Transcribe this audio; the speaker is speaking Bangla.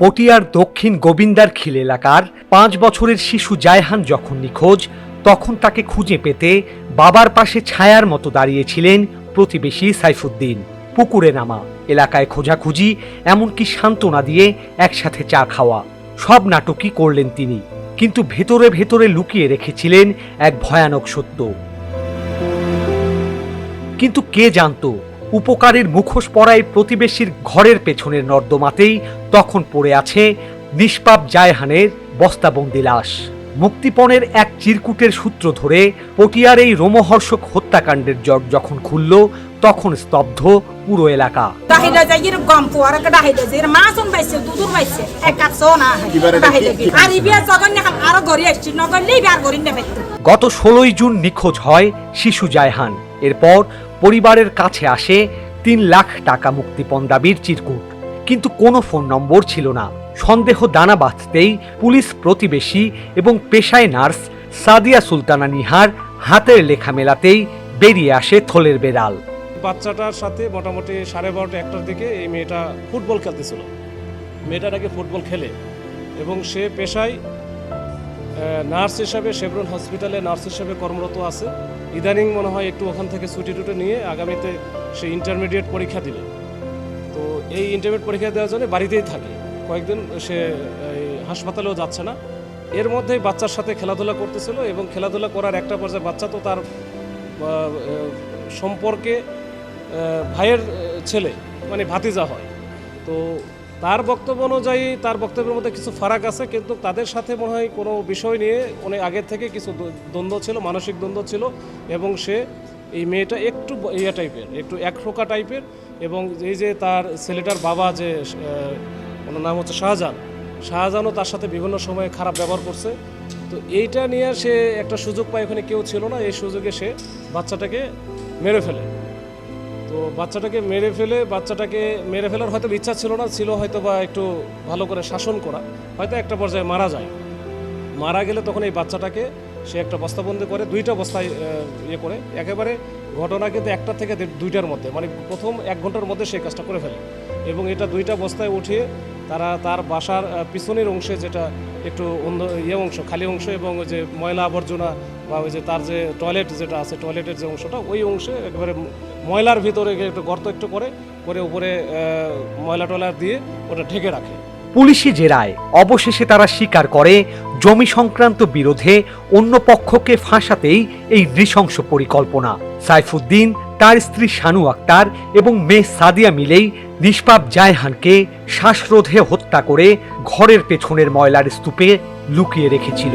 পটিয়ার দক্ষিণ গোবিন্দারখিল এলাকার 5 বছরের শিশু জায়হান যখন নিখোঁজ, তখন তাকে খুঁজে পেতে বাবার পাশে ছায়ার মতো দাঁড়িয়েছিলেন প্রতিবেশী সাইফুদ্দিন। পুকুরে নামা, এলাকায় খোঁজাখুঁজি, এমনকি সান্ত্বনা দিয়ে একসাথে চা খাওয়া, সব নাটকই করলেন তিনি। কিন্তু ভেতরে ভেতরে লুকিয়ে রেখেছিলেন এক ভয়ানক সত্য। কিন্তু কে জানতো, উপকারের মুখোশ পরায় প্রতিবেশীর ঘরের পেছনের নর্দমাতেই তখন পড়ে আছে নিষ্পাপ জায়হানের বস্তাবন্দি লাশ। মুক্তিপণের এক চিরকুটের সূত্র ধরে পটিয়ার এই রোমহর্ষক হত্যাকাণ্ডের জট যখন খুলল, তখন স্তব্ধ পুরো এলাকা। গত 16 জুন নিখোঁজ হয় শিশু জায়হান। এরপর পরিবারের কাছে আসে 3 লাখ টাকা মুক্তিপণ দাবির চিরকুট, কিন্তু কোনো ফোন নম্বর ছিল না। সন্দেহ দানা বাঁধতেই পুলিশ, প্রতিবেশী এবং পেশায় নার্স সাদিয়া সুলতানা নিহার হাতের লেখা মেলাতেই বেরিয়ে আসে থলের বেড়াল। বাচ্চাটার সাথে মোটামুটি 12:30 1টার দিকে এই মেয়েটা ফুটবল খেলতেছিল। মেয়েটা নাকি ফুটবল খেলে এবং সে পেশায় নার্স হিসাবে শেভরন হসপিটালে নার্স হিসাবে কর্মরত আছে। ইদানিং মনে হয় একটু ওখান থেকে ছুটি টুটি নিয়ে আগামীতে সে ইন্টারমিডিয়েট পরীক্ষা দিবে। তো এই ইন্টারমিডিয়েট পরীক্ষা দেওয়ার জন্য বাড়িতেই থাকে, কয়েকদিন সে হাসপাতালেও যাচ্ছে না। এর মধ্যেই বাচ্চার সাথে খেলাধুলা করতেছিল এবং খেলাধুলা করার একটা পর্যায়ে বাচ্চা তো তার সম্পর্কে ভাইয়ের ছেলে, মানে ভাতিজা হয়। তো তার বক্তব্য অনুযায়ী তার বক্তব্যের মধ্যে কিছু ফারাক আছে, কিন্তু তাদের সাথে মনে হয় কোনো বিষয় নিয়ে অনেক আগের থেকে কিছু দ্বন্দ্ব ছিল, মানসিক দ্বন্দ্ব ছিল। এবং সে এই মেয়েটা একটু ইয়া টাইপের, একটু একরোকা টাইপের। এবং এই যে তার ছেলেটার বাবা, যে ওনার নাম হচ্ছে শাহজাহানও তার সাথে বিভিন্ন সময়ে খারাপ ব্যবহার করছে। তো এইটা নিয়ে সে একটা সুযোগ পায়, ওখানে কেউ ছিল না, এই সুযোগে সে বাচ্চাটাকে মেরে ফেলে। তো বাচ্চাটাকে মেরে ফেলার হয়তো ইচ্ছা ছিল না, ছিল হয়তো বা একটু ভালো করে শাসন করা, হয়তো একটা পর্যায়ে মারা যায়। মারা গেলে তখন এই বাচ্চাটাকে সে একটা বস্তাবন্দি করে, 2টা বস্তায় ইয়ে করে, একেবারে ঘটনা কিন্তু 1টা থেকে 2টার মধ্যে, মানে প্রথম 1 ঘন্টার মধ্যে সে কাজটা করে ফেলে। এবং এটা 2টা বস্তায় উঠিয়ে তার বাসার পিছনের অংশে, যেটা একটু অংশ, খালি অংশ, এবং ওই যে ময়লা আবর্জনা বা ওই যে তার যে টয়লেট যেটা আছে, টয়লেটের যে অংশটা, ওই অংশে একেবারে ময়লার ভিতরে একটু গর্ত একটু করে উপরে ময়লা টয়লা দিয়ে ওটা ঢেকে রাখে। পুলিশি জেরায় অবশেষে তারা স্বীকার করে, জমি সংক্রান্ত বিরোধে অন্য পক্ষকে ফাঁসাতেই এই নৃশংস পরিকল্পনা। সাইফুদ্দিন, তার স্ত্রী শানু আক্তার এবং মেয়ে সাদিয়া মিলেই নিষ্পাপ জায়হানকে শ্বাসরোধে হত্যা করে ঘরের পেছনের ময়লার স্তূপে লুকিয়ে রেখেছিল।